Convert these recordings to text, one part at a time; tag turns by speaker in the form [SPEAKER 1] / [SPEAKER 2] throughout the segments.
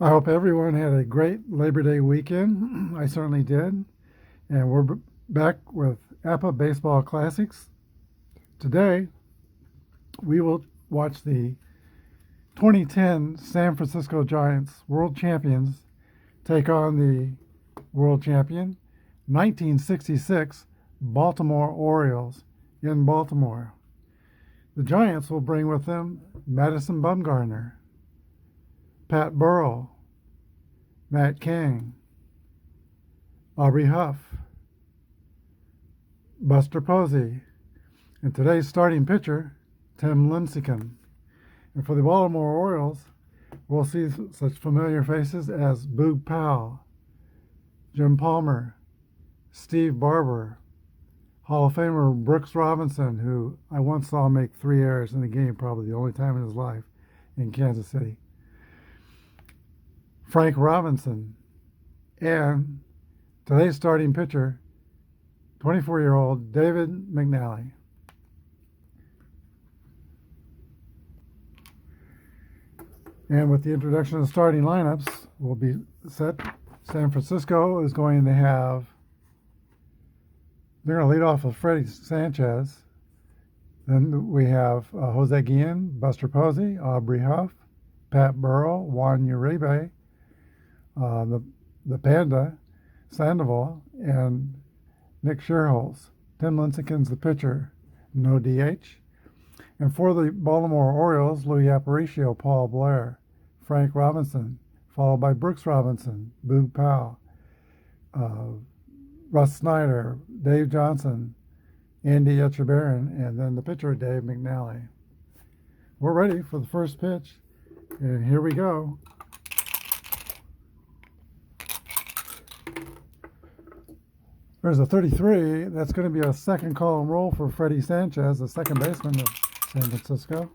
[SPEAKER 1] I hope everyone had a great Labor Day weekend. I certainly did. And we're back with Apba Baseball Classics. Today, we will watch the 2010 San Francisco Giants World Champions take on the World Champion 1966 Baltimore Orioles in Baltimore. The Giants will bring with them Madison Bumgarner, Pat Burrell, Matt King, Aubrey Huff, Buster Posey, and today's starting pitcher, Tim Lincecum. And for the Baltimore Orioles, we'll see such familiar faces as Boog Powell, Jim Palmer, Steve Barber, Hall of Famer Brooks Robinson, who I once saw make 3 errors in a game, probably the only time in his life, in Kansas City, Frank Robinson, and today's starting pitcher, 24-year-old David McNally. And with the introduction of the starting lineups, we'll be set. San Francisco is going to have, they're going to lead off with Freddie Sanchez. Then we have Jose Guillen, Buster Posey, Aubrey Huff, Pat Burrell, Juan Uribe, the Panda, Sandoval, and Nick Scherholz. Tim Lincecum's the pitcher, no DH. And for the Baltimore Orioles, Louis Aparicio, Paul Blair, Frank Robinson, followed by Brooks Robinson, Boog Powell, Russ Snyder, Dave Johnson, Andy Etchebarren, and then the pitcher, Dave McNally. We're ready for the first pitch, and here we go. There's a 33. That's going to be a second column roll for Freddie Sanchez, the second baseman of San Francisco.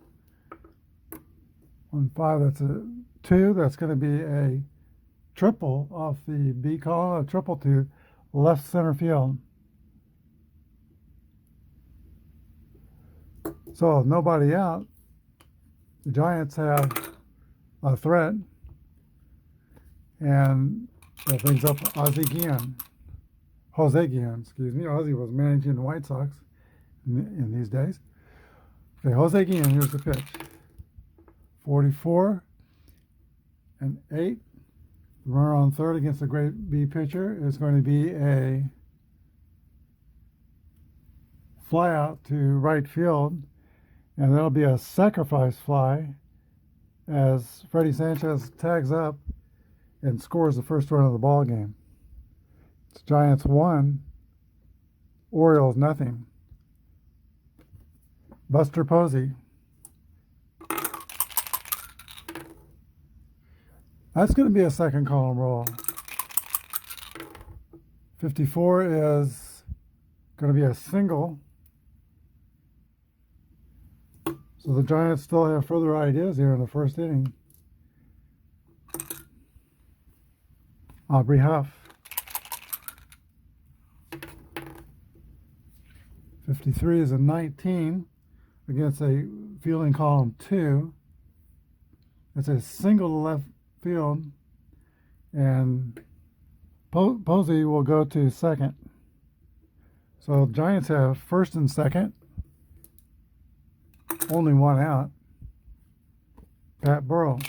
[SPEAKER 1] 1-5, that's a 2. That's going to be a triple off the B column, a triple to left center field. So, nobody out. The Giants have a threat, and that brings up Jose Guillen, excuse me. Ozzie was managing the White Sox in these days. Okay, Jose Guillen, here's the pitch. 44 and 8. The runner on third against a great B pitcher is going to be a fly out to right field, and that'll be a sacrifice fly as Freddie Sanchez tags up and scores the first run of the ball game. It's Giants 1, Orioles nothing. Buster Posey. That's going to be a second column roll. 54 is going to be a single. So the Giants still have further ideas here in the first inning. Aubrey Huff. 53 is a 19 against a fielding column 2. It's a single to left field, and Posey will go to second. So Giants have first and second, only one out. Pat Burrell.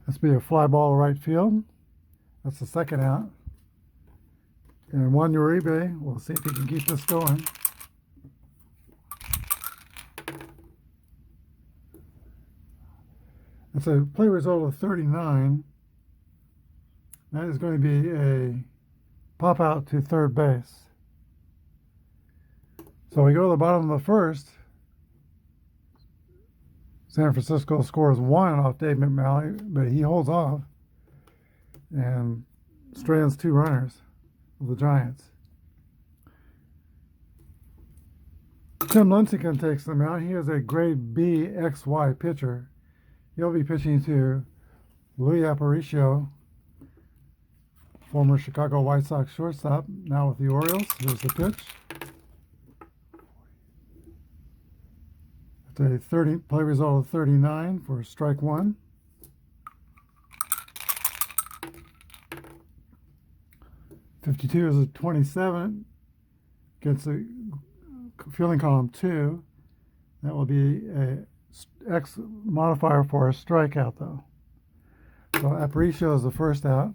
[SPEAKER 1] This will be a fly ball to right field. That's the second out. And Juan Uribe, we'll see if he can keep this going. It's a play result of 39. That is going to be a pop out to third base. So we go to the bottom of the first. San Francisco scores 1 off Dave McNally, but he holds off and strands 2 runners of the Giants. Tim Lincecum takes them out. He is a grade B XY pitcher. He'll be pitching to Louis Aparicio, former Chicago White Sox shortstop, now with the Orioles. Here's the pitch. It's a 30 play result of 39 for strike one. $52 is a 27. Gets a fielding column 2. That will be a X modifier for a strikeout, though. So Aparicio is the first out.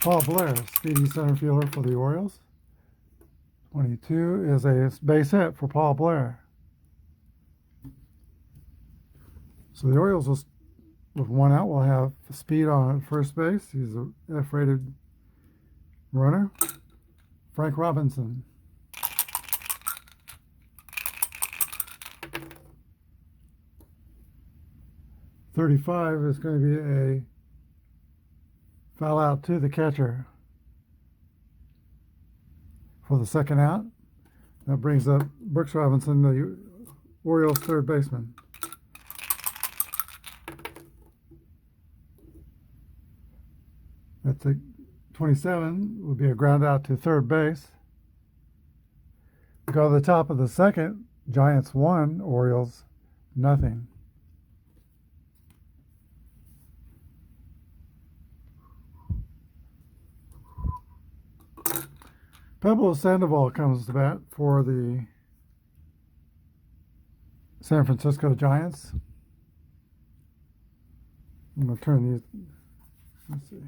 [SPEAKER 1] Paul Blair, speedy center fielder for the Orioles. 22 is a base hit for Paul Blair. So the Orioles, with one out, will have speed on first base. He's a F-rated runner. Frank Robinson. .35 is going to be a foul out to the catcher for the second out. That brings up Brooks Robinson, the Orioles' third baseman. That's a 27 would be a ground out to third base. Go to the top of the second. Giants 1, Orioles nothing. Pablo Sandoval comes to bat for the San Francisco Giants. I'm going to turn these. Let's see.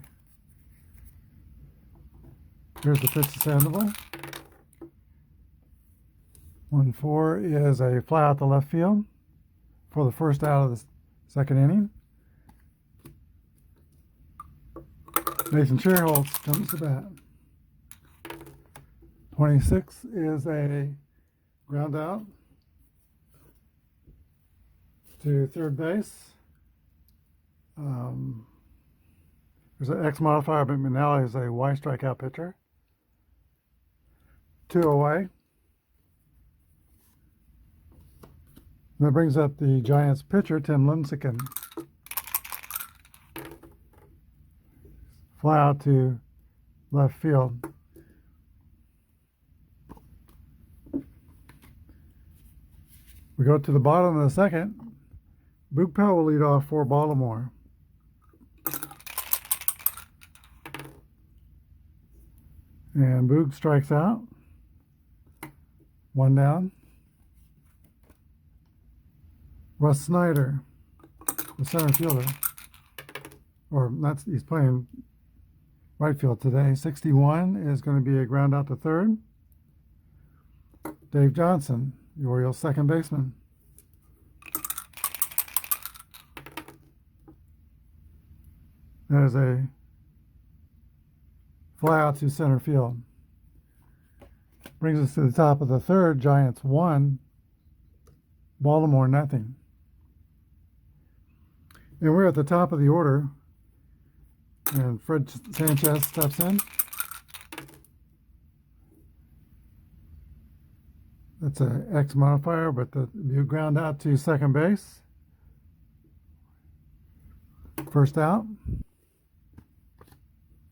[SPEAKER 1] Here's the pitch to Sandoval. 1-4 is a fly out to left field for the first out of the second inning. Nathan Sherholtz comes to bat. 26 is a ground out to third base. There's an X modifier, but McNally is a Y strikeout pitcher. 2 away. And that brings up the Giants pitcher, Tim Lincecum. Fly out to left field. We go to the bottom of the second. Boog Powell will lead off for Baltimore. And Boog strikes out. 1 down. Russ Snyder, the center fielder, or not, he's playing right field today. 61 is going to be a ground out to third. Dave Johnson, the Orioles' second baseman. That is a fly out to center field. Brings us to the top of the third. Giants 1, Baltimore nothing. And we're at the top of the order. And Fred Sanchez steps in. That's an X modifier, but you ground out to second base. First out.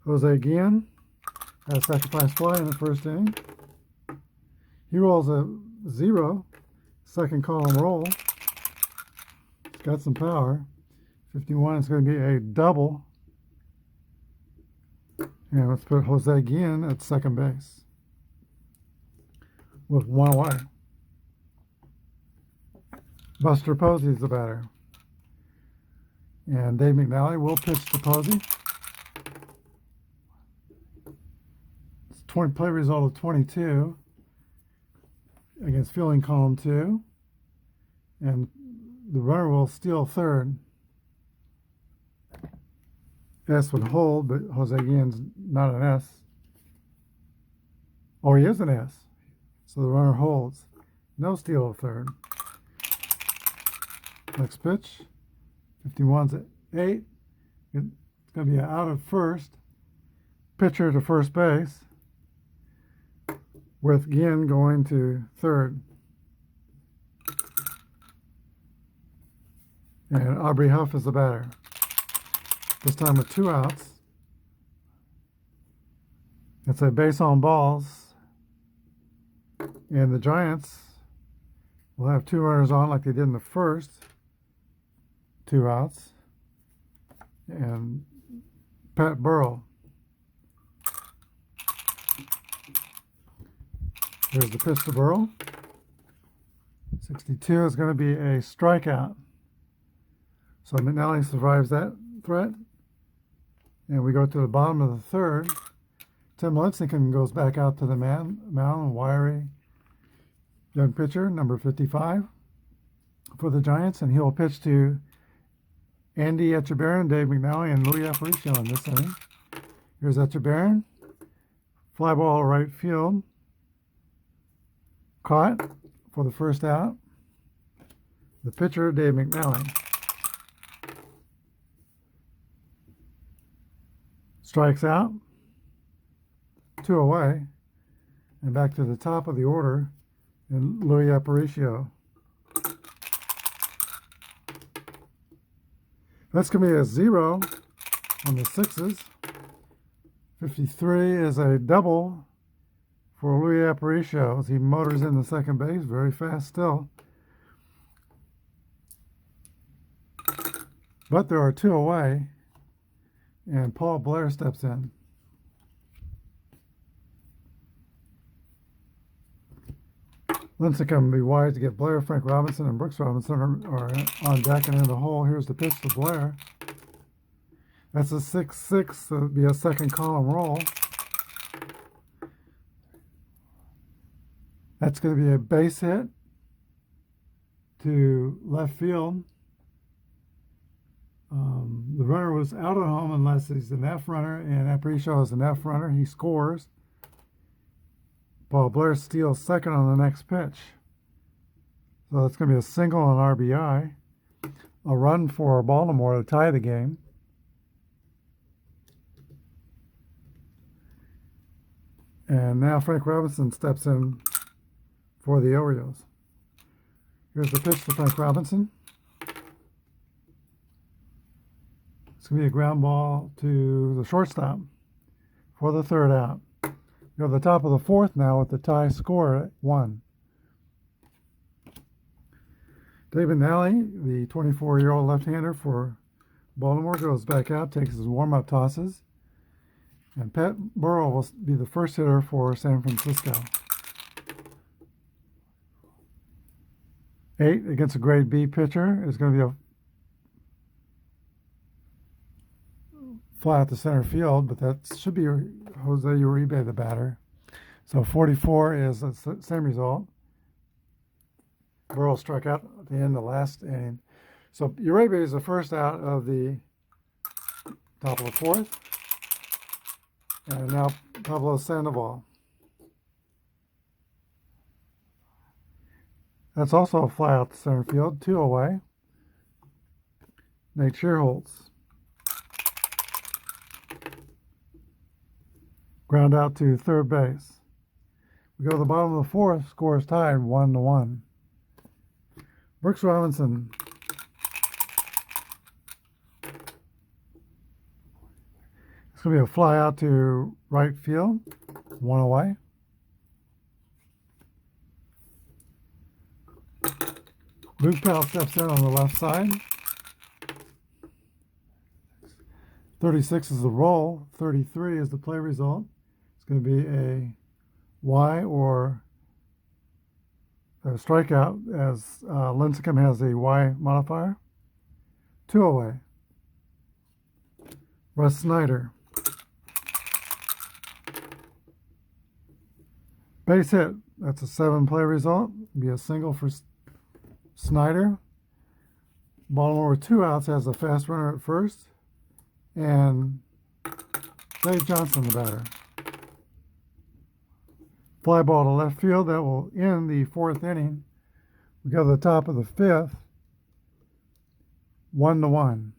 [SPEAKER 1] Jose Guillen has sacrifice fly in the first inning. He rolls a 0, second column roll. It's got some power. 51 is going to be a double. And let's put Jose Guillen at second base with 1 away. Buster Posey is the batter. And Dave McNally will pitch to Posey. It's 20 play result of 22 against fielding column 2. And the runner will steal third. S would hold, but Jose Guillen's not an S. Oh, he is an S. So the runner holds. No steal of third. Next pitch. 51's at 8. It's going to be out of first. Pitcher to first base. With Guillen going to third. And Aubrey Huff is the batter. This time with 2 outs. It's a base on balls And the Giants will have 2 runners on like they did in the first. 2 outs. And Pat Burrell. Here's the pitch to Burrell. 62 is going to be a strikeout. So McNally survives that threat. And we go to the bottom of the third. Tim Lincecum goes back out to the mound, wiry young pitcher, number 55 for the Giants. And he'll pitch to Andy Etchebarren, Dave McNally, and Louis Aparicio in this inning. Here's Etchebarren. Fly ball right field. Caught for the first out. The pitcher, Dave McNally. Strikes out. 2 away. And back to the top of the order. And Louis Aparicio. That's going to be a 0 on the 6s. 53 is a double for Louis Aparicio as he motors into second base, very fast still. But there are 2 away, and Paul Blair steps in. Lincecum would be wise to get Blair. Frank Robinson and Brooks Robinson are on deck and in the hole. Here's the pitch to Blair. That's a 6-6, so it'll be a second column roll. That's going to be a base hit to left field. The runner was out at home unless he's an F runner, and Aparicio is an F runner. He scores. Paul Blair steals second on the next pitch. So it's going to be a single on RBI. A run for Baltimore to tie the game. And now Frank Robinson steps in for the Orioles. Here's the pitch to Frank Robinson. It's going to be a ground ball to the shortstop for the third out. We're at the top of the fourth now with the tie score at 1. David Nally, the 24-year-old left-hander for Baltimore, goes back out, takes his warm-up tosses. And Pat Burrell will be the first hitter for San Francisco. 8 against a grade B pitcher is going to be a fly out to center field, but that should be Jose Uribe, the batter. So 44 is the same result. Burrell struck out at the end of the last inning. So Uribe is the first out of the top of the fourth. And now Pablo Sandoval. That's also a fly out to center field, 2 away. Nate Shearholtz. Ground out to third base. We go to the bottom of the fourth, score is tied 1-1. Brooks Robinson. It's going to be a fly out to right field, 1 away. Luke Powell steps in on the left side. 36 is the roll, 33 is the play result. It's going to be a Y or a strikeout as Lincecum has a Y modifier. 2 away. Russ Snyder. Base hit. That's a 7 play result. It'll be a single for Snyder. Baltimore with 2 outs has a fast runner at first. And Dave Johnson, the batter. Fly ball to left field. That will end the 4th inning. We go to the top of the 5th. 1-1.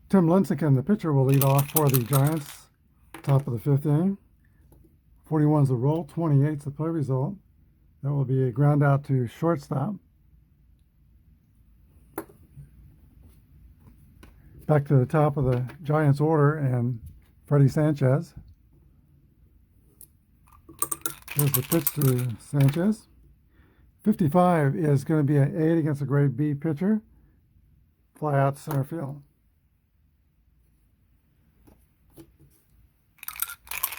[SPEAKER 1] Tim Lincecum, the pitcher, will lead off for the Giants. Top of the 5th inning. 41 is the roll. 28 is the play result. That will be a ground out to shortstop. Back to the top of the Giants order, and Freddie Sanchez. Here's the pitch to Sanchez. 55 is going to be an 8 against a grade B pitcher. Fly out to center field.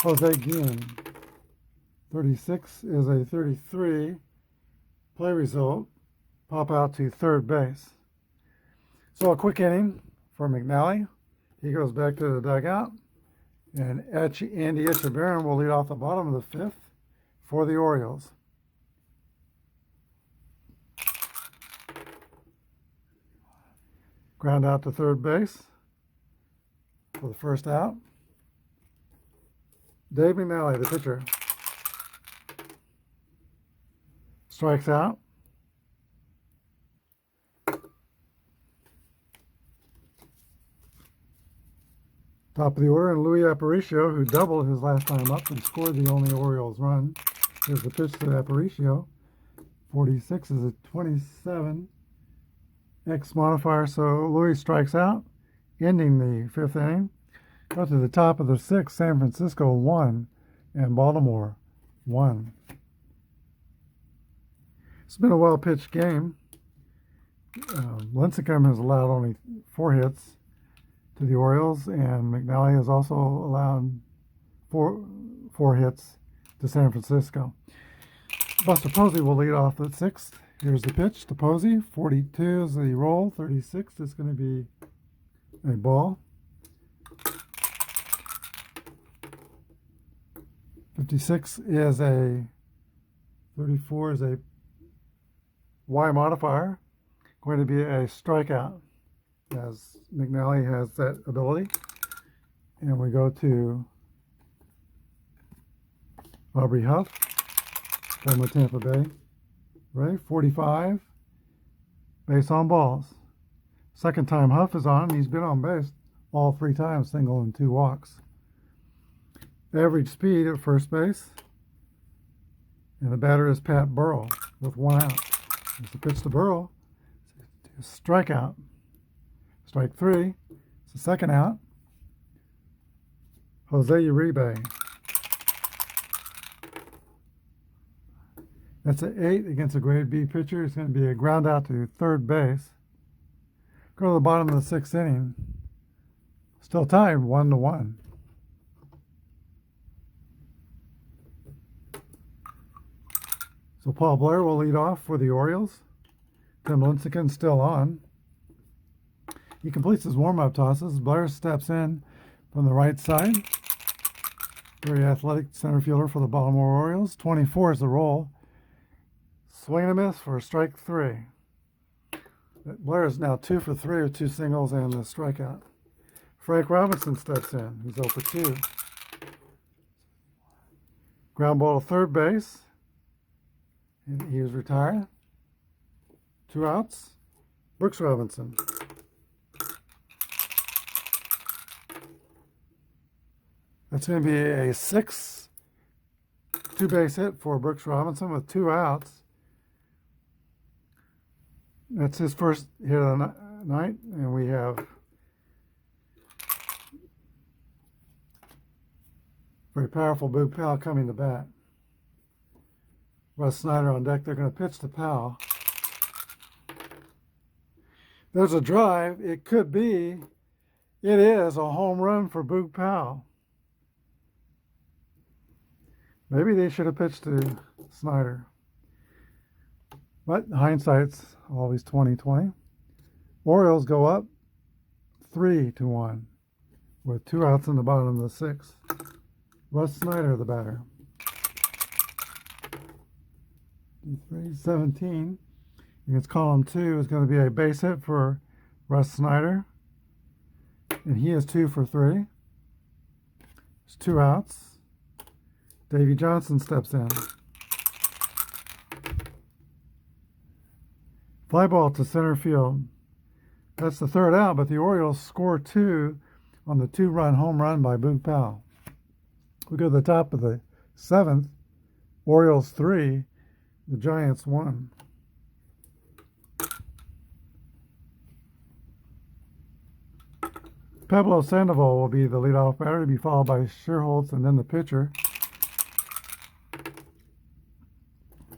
[SPEAKER 1] Jose Guillen. 36 is a 33. Play result. Pop out to third base. So a quick inning for McNally. He goes back to the dugout. And Andy Etchebarren will lead off the bottom of the fifth for the Orioles. Ground out to third base for the first out. Dave McNally, the pitcher, strikes out. Top of the order, and Luis Aparicio, who doubled his last time up and scored the only Orioles run. Here's the pitch to Aparicio. 46 is a 27. X modifier, so Luis strikes out, ending the fifth inning. Go to the top of the sixth, San Francisco 1 and Baltimore 1. It's been a well-pitched game. Lincecum has allowed only 4 hits to the Orioles, and McNally has also allowed four hits to San Francisco. Buster Posey will lead off the sixth. Here's the pitch to Posey. 42 is the roll. 36 is going to be a ball. 56 is a 34 is a Y modifier. Going to be a strikeout, as McNally has that ability. And we go to Aubrey Huff from the Tampa Bay. Right, 45, base on balls. Second time Huff is on, he's been on base all 3 times, single and 2 walks. Average speed at first base. And the batter is Pat Burrell with 1 out. There's the pitch to Burrell. Strikeout. Strike 3. It's the second out. Jose Uribe. That's an 8 against a grade B pitcher. It's going to be a ground out to third base. Go to the bottom of the 6th inning. Still tied 1-1. So Paul Blair will lead off for the Orioles. Tim Lincecum still on. He completes his warm-up tosses. Blair steps in from the right side. Very athletic center fielder for the Baltimore Orioles. 24 is the roll. Swing and a miss for strike 3. Blair is now 2 for 3 with 2 singles and a strikeout. Frank Robinson steps in. He's 0 for 2. Ground ball to third base. And he was retired. 2 outs. Brooks Robinson. That's going to be a 6 2-base hit for Brooks Robinson with 2 outs. That's his first hit of the night, and we have very powerful Boog Powell coming to bat. Russ Snyder on deck. They're going to pitch to Powell. There's a drive. It is a home run for Boog Powell. Maybe they should have pitched to Snyder. But hindsight's always 20/20. Orioles go up 3-1 with 2 outs in the bottom of the 6th. Russ Snyder, the batter. 17 against column 2 is going to be a base hit for Russ Snyder. And he is 2 for 3. There's 2 outs. Davey Johnson steps in. Fly ball to center field. That's the 3rd out, but the Orioles score 2 on the 2-run home run by Boog Powell. We go to the top of the 7th. Orioles 3, the Giants 1. Pablo Sandoval will be the leadoff batter, to be followed by Scherholtz and then the pitcher.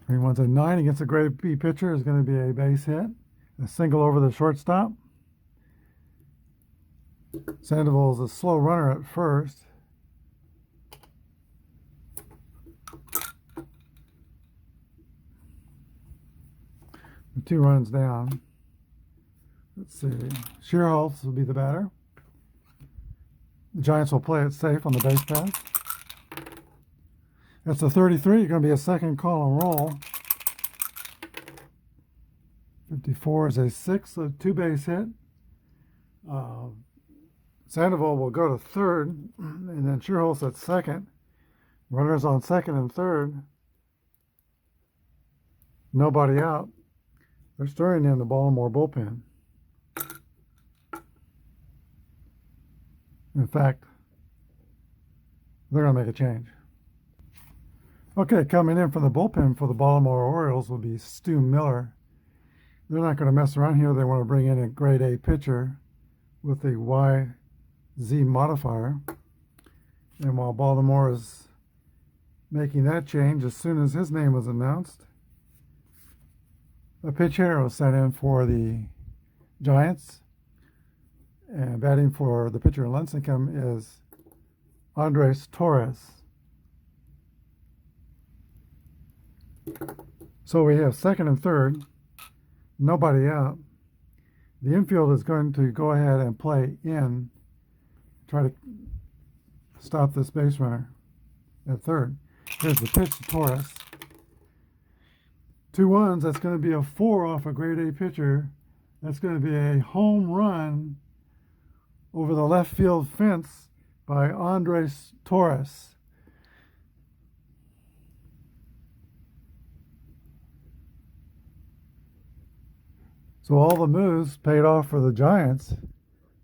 [SPEAKER 1] He wants a 9 against a grade B pitcher is going to be a base hit. A single over the shortstop. Sandoval's a slow runner at first. The 2 runs down. Let's see. Scherholtz will be the batter. The Giants will play it safe on the base pass. That's a 33. Going to be a second column roll. 54 is a 6, a 2-base hit. Sandoval will go to third, and then Scherholtz at second. Runners on second and third. Nobody out. They're stirring in the Baltimore bullpen. In fact, they're going to make a change. Okay, coming in from the bullpen for the Baltimore Orioles will be Stu Miller. They're not going to mess around here. They want to bring in a grade A pitcher with the YZ modifier. And while Baltimore is making that change, as soon as his name was announced, a pitch hitter was sent in for the Giants. And batting for the pitcher in Lincecum is Andres Torres. So we have second and third, nobody out. The infield is going to go ahead and play in, try to stop this base runner at third. Here's the pitch to Torres. 2-1s, that's going to be a 4 off a grade A pitcher. That's going to be a home run over the left field fence by Andres Torres. So all the moves paid off for the Giants.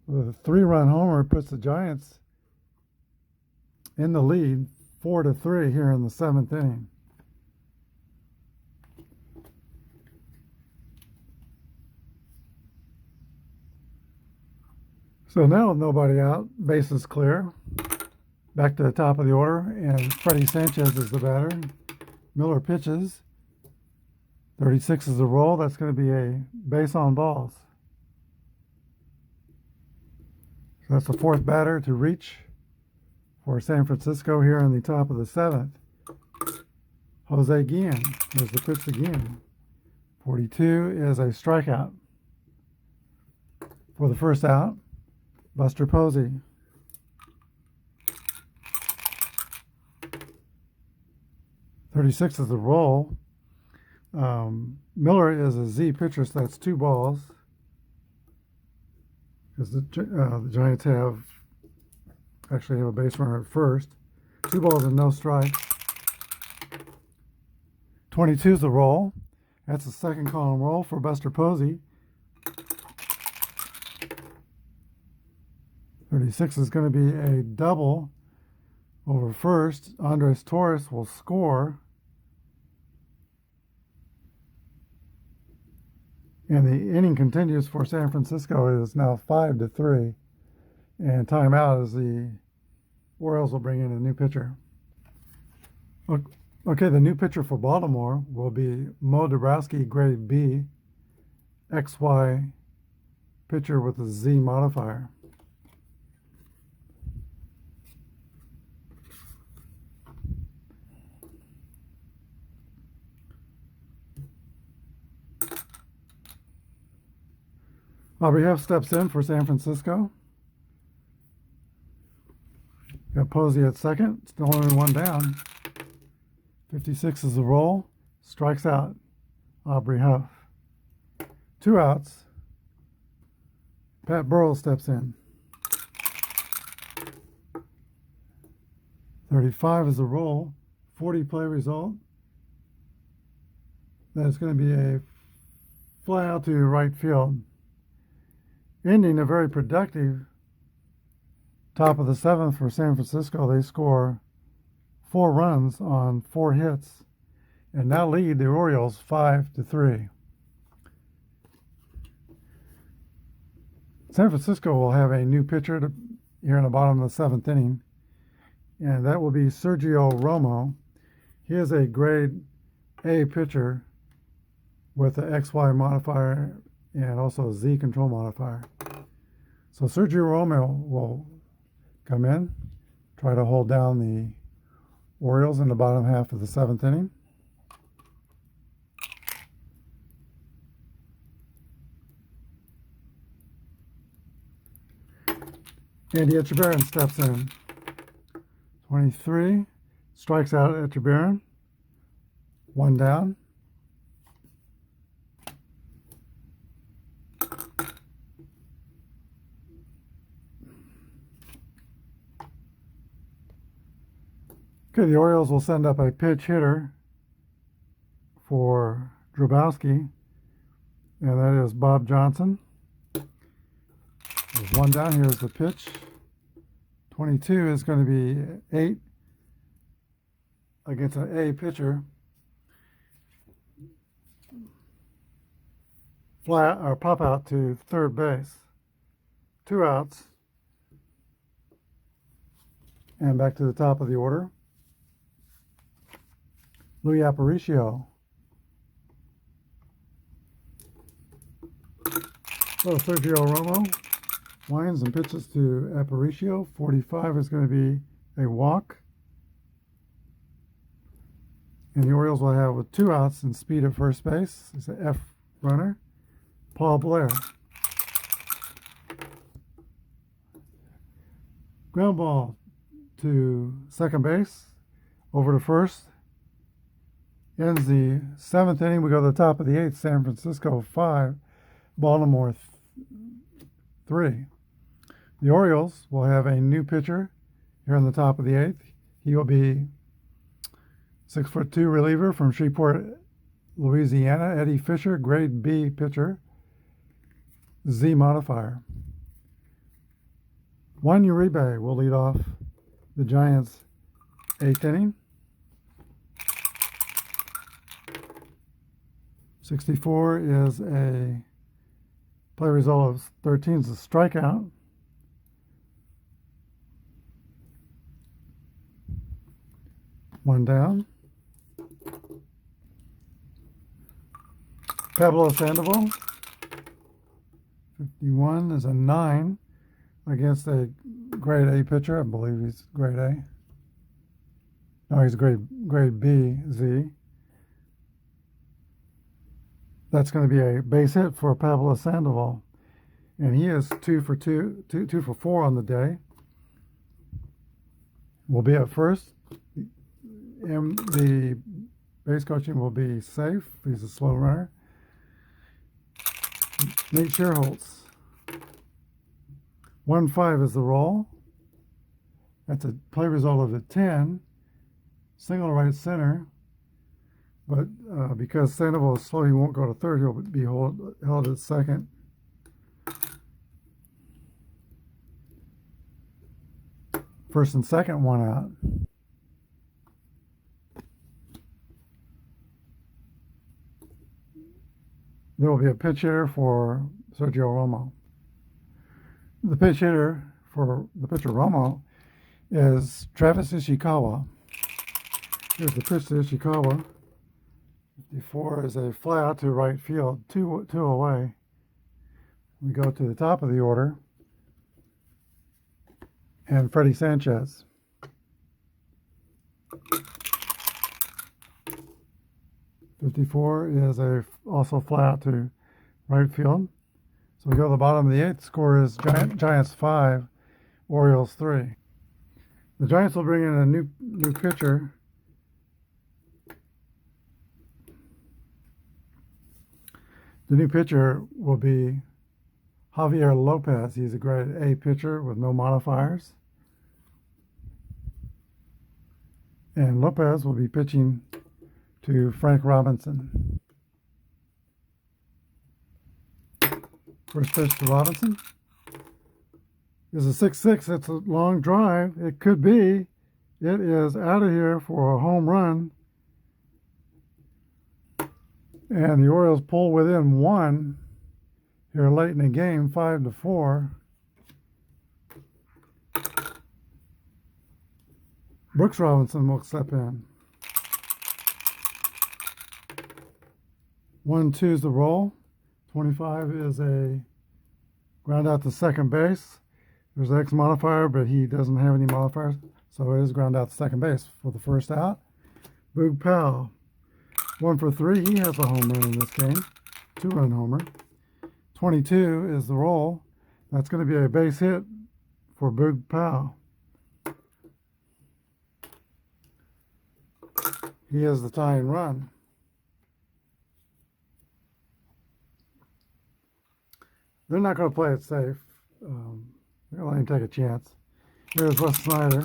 [SPEAKER 1] With a 3-run homer puts the Giants in the lead, 4-3 here in the 7th inning. So now with nobody out, base is clear. Back to the top of the order, and Freddie Sanchez is the batter. Miller pitches. 36 is the roll. That's going to be a base on balls. So that's the 4th batter to reach for San Francisco here in the top of the 7th. Jose Guillen. Here's the pitch again. 42 is a strikeout. For the first out, Buster Posey. .36 is the roll. Miller is a Z pitcher, so that's 2 balls. Because the Giants actually have a base runner at first. 2 balls and no strikes. 22 is the roll. That's the second column roll for Buster Posey. 36 is going to be a double over first. Andres Torres will score. And the inning continues for San Francisco. It is now 5-3. And timeout as the Orioles will bring in a new pitcher. Okay, the new pitcher for Baltimore will be Mo Dabrowski, grade B, XY pitcher with a Z modifier. Aubrey Huff steps in for San Francisco. Got Posey at second. Still only 1 down. 56 is the roll. Strikes out Aubrey Huff. 2 outs. Pat Burrell steps in. 35 is the roll. 40 play result. That's going to be a fly out to right field. Ending a very productive top of the 7th for San Francisco. They score 4 runs on 4 hits and now lead the Orioles 5-3. San Francisco will have a new pitcher here in the bottom of the 7th inning, and that will be Sergio Romo. He is a grade A pitcher with the XY modifier and also a Z control modifier. So Sergio Romo will come in, try to hold down the Orioles in the bottom half of the 7th inning. Andy Etchebarren steps in. 23, strikes out Etchebarren. 1 down. Okay, the Orioles will send up a pitch hitter for Drabowski, and that is Bob Johnson. There's 1 down. Here's the pitch. 22 is going to be 8 against an A pitcher. Flat or pop out to third base. 2 outs. And back to the top of the order. Louis Aparicio. So Sergio Romo winds and pitches to Aparicio. 45 is going to be a walk. And the Orioles will have with 2 outs and speed at first base. It's an F runner. Paul Blair. Ground ball to second base. Over to first. Ends the 7th inning. We go to the top of the 8th. San Francisco 5, Baltimore 3. The Orioles will have a new pitcher here on the top of the 8th. He will be 6'2" reliever from Shreveport, Louisiana, Eddie Fisher, grade B pitcher, Z modifier. Juan Uribe will lead off the Giants' 8th inning. 64 is a play result of 13 is a strikeout. One down. Pablo Sandoval. 51 is a 9 against a grade A pitcher. I believe he's grade A. No, he's grade B, Z. That's going to be a base hit for Pablo Sandoval. And he is 2 for 4 on the day. Will be at first. And the base coaching will be safe. He's a slow runner. Nate Sherholtz. 1-5 is the roll. That's a play result of a 10. Single right center. But because Sandoval is slow, he won't go to third. He'll be held at second. First and second, 1 out. There will be a pitch hitter for Sergio Romo. The pitch hitter for the pitcher Romo is Travis Ishikawa. Here's the pitch to Ishikawa. 54 is a fly out to right field, two away. We go to the top of the order. And Freddie Sanchez. .54 is also fly out to right field. So we go to the bottom of the 8th. Score is Giants 5, Orioles 3. The Giants will bring in a new pitcher. The new pitcher will be Javier Lopez. He's a grade A pitcher with no modifiers. And Lopez will be pitching to Frank Robinson. First pitch to Robinson is a 6-6. It's a long drive. It could be. It is out of here for a home run. And the Orioles pull within 1 here late in the game, 5-4. Brooks Robinson will step in. 1-2 is the roll. 25 is a ground out to second base. There's an X modifier, but he doesn't have any modifiers, so it is ground out to second base for the first out. Boog Powell, 1 for 3. He has a home run in this game, 2-run homer. 22 is the roll. That's going to be a base hit for Boog Powell. He has the tying run. They're not going to play it safe. They're going to let him take a chance. Here's Wes Snyder.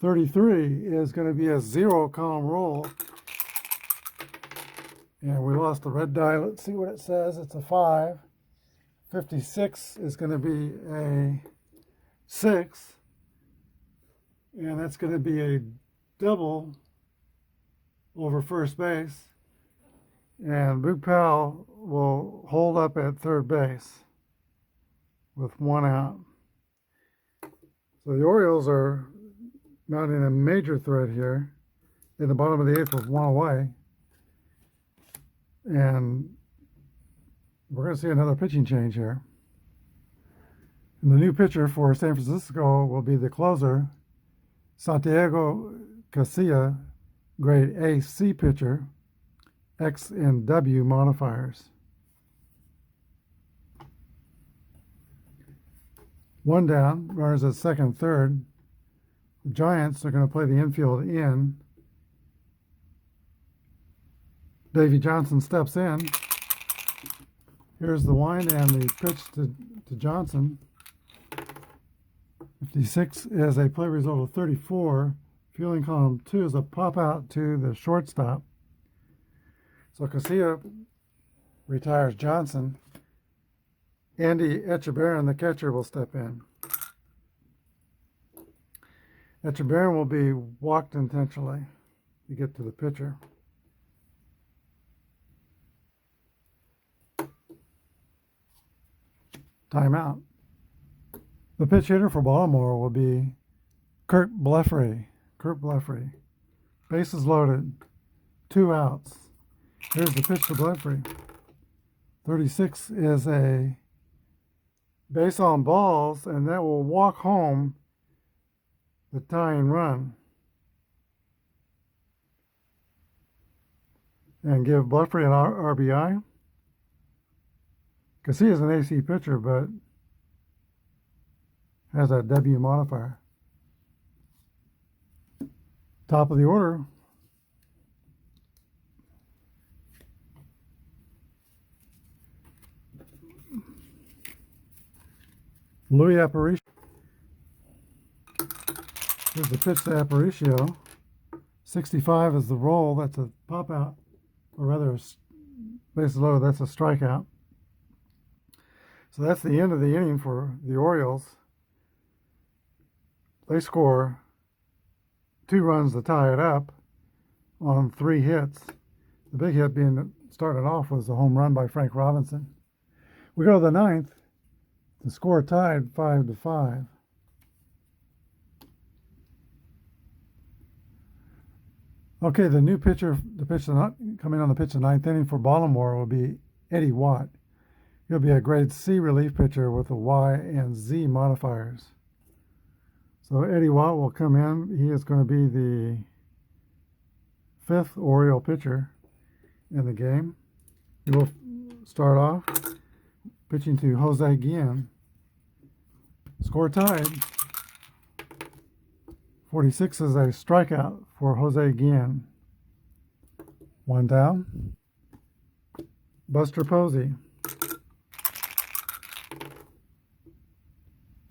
[SPEAKER 1] 33 is going to be a 0-column roll. And we lost the red die. Let's see what it says. It's a 5. 56 is going to be a 6. And that's going to be a double over first base. And Boog Powell will hold up at third base with 1 out. So the Orioles are mounting a major threat here in the bottom of the 8th with 1 away. And we're going to see another pitching change here. And the new pitcher for San Francisco will be the closer, Santiago Casilla, grade AC pitcher, X and W modifiers. 1 down, runners at second, third. The Giants are going to play the infield in. Davey Johnson steps in. Here's the wind and the pitch to Johnson. 56 is a play result of 34. Fielding column 2 is a pop out to the shortstop. So Casilla retires Johnson. Andy Echebarren, the catcher, will step in. Echebarren will be walked intentionally to get to the pitcher. Timeout. The pitch hitter for Baltimore will be Kurt Blefary. Bases loaded. 2 outs. Here's the pitch to Blefary. 36 is a base on balls, and that will walk home the tying run and give Blefary an RBI. Casilla is an AC pitcher, but has a W modifier. Top of the order. Louis Aparicio. Here's the pitch to Aparicio. 65 is the roll. That's a pop out, or rather, bases loaded. That's a strikeout. So that's the end of the inning for the Orioles. They score 2 runs to tie it up on 3 hits. The big hit being started off was a home run by Frank Robinson. We go to the 9th. The score tied 5-5. Okay, the new pitcher, coming on the pitch the 9th inning for Baltimore will be Eddie Watt. He'll be a grade C relief pitcher with the Y and Z modifiers. So Eddie Watt will come in. He is going to be the 5th Oriole pitcher in the game. He will start off pitching to Jose Guillen. Score tied. 46 is a strikeout for Jose Guillen. 1 down. Buster Posey.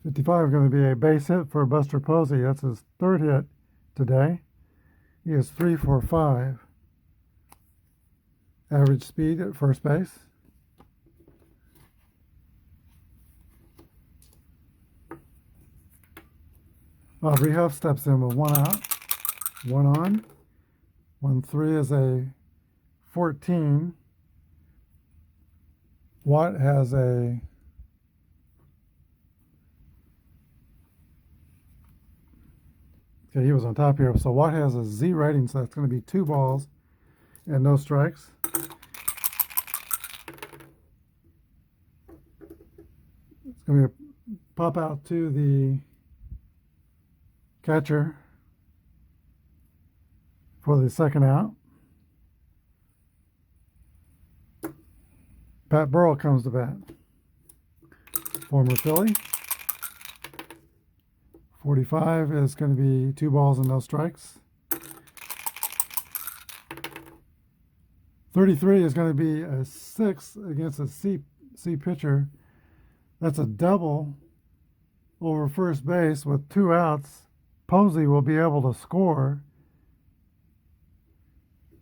[SPEAKER 1] 55 is going to be a base hit for Buster Posey. That's his 3rd hit today. He is 3 for 5. Average speed at first base. Aubrey Huff steps in with 1 out, 1 on. 1-3 is a 14. Watt has a okay, he was on top here. So Watt has a Z rating, so that's going to be 2 balls and no strikes. It's going to pop out to the catcher for the second out. Pat Burrell comes to bat. Former Philly. 45 is going to be 2 balls and no strikes. 33 is going to be a 6 against a C pitcher. That's a double over first base with 2 outs. Posey will be able to score.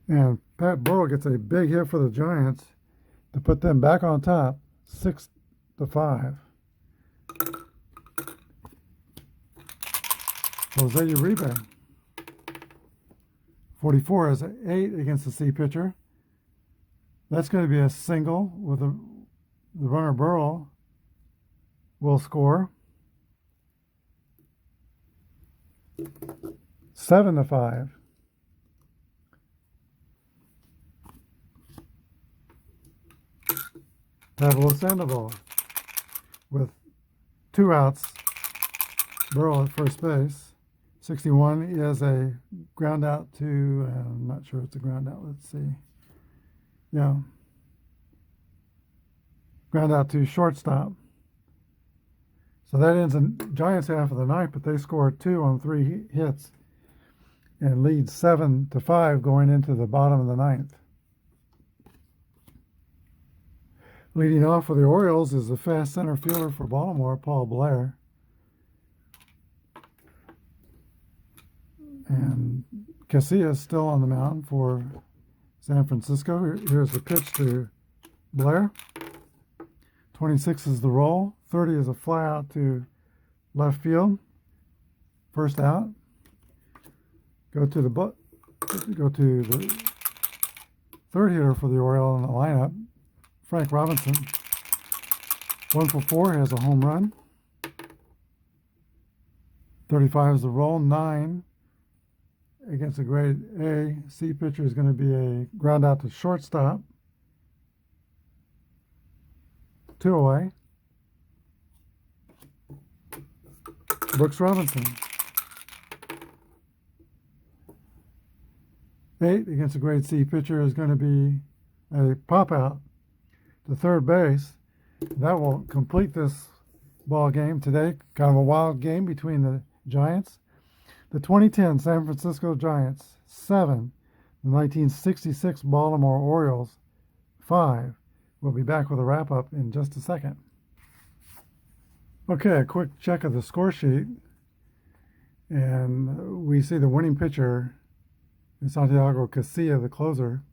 [SPEAKER 1] And Pat Burrell gets a big hit for the Giants to put them back on top, 6-5. Jose Uribe. 44 is an 8 against the C pitcher. That's going to be a single with the runner Burrell will score. 7-5. Pablo Sandoval with 2 outs. Burrell at first base. 61 is a ground out to, I'm not sure it's a ground out, let's see. Yeah. Ground out to shortstop. So that ends the Giants half of the ninth, but they scored 2 on 3 hits and lead 7-5 going into the bottom of the ninth. Leading off for the Orioles is the fast center fielder for Baltimore, Paul Blair. And Casillas still on the mound for San Francisco. Here's the pitch to Blair. 26 is the roll. 30 is a fly out to left field. First out. Go to the third hitter for the Orioles in the lineup, Frank Robinson. 1 for 4, has a home run. 35 is the roll. 9 against a grade A C pitcher is going to be a ground out to shortstop. 2 away. Brooks Robinson. 8 against a grade C pitcher is going to be a pop out to third base. That will complete this ball game today. Kind of a wild game between the Giants. The 2010 San Francisco Giants, 7. The 1966 Baltimore Orioles, 5. We'll be back with a wrap-up in just a second. Okay, a quick check of the score sheet. And we see the winning pitcher is Santiago Casilla, the closer.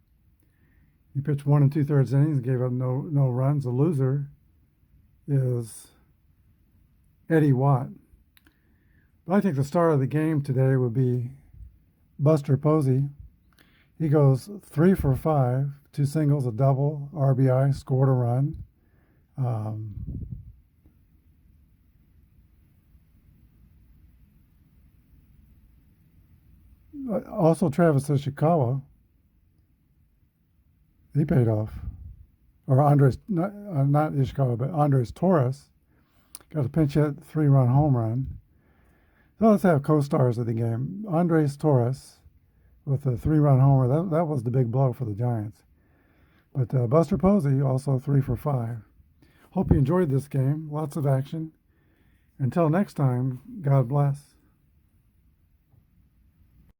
[SPEAKER 1] He pitched 1 2/3 innings, gave up no runs. The loser is Eddie Watt. But I think the star of the game today would be Buster Posey. He goes 3 for 5, 2 singles, a double, RBI, scored a run. Also, Travis Ishikawa, he paid off. Or Andres, not Ishikawa, but Andres Torres got a pinch hit, 3-run home run. So let's have co-stars of the game. Andres Torres with a 3-run homer. That was the big blow for the Giants. But Buster Posey also 3 for 5. Hope you enjoyed this game. Lots of action. Until next time, God bless.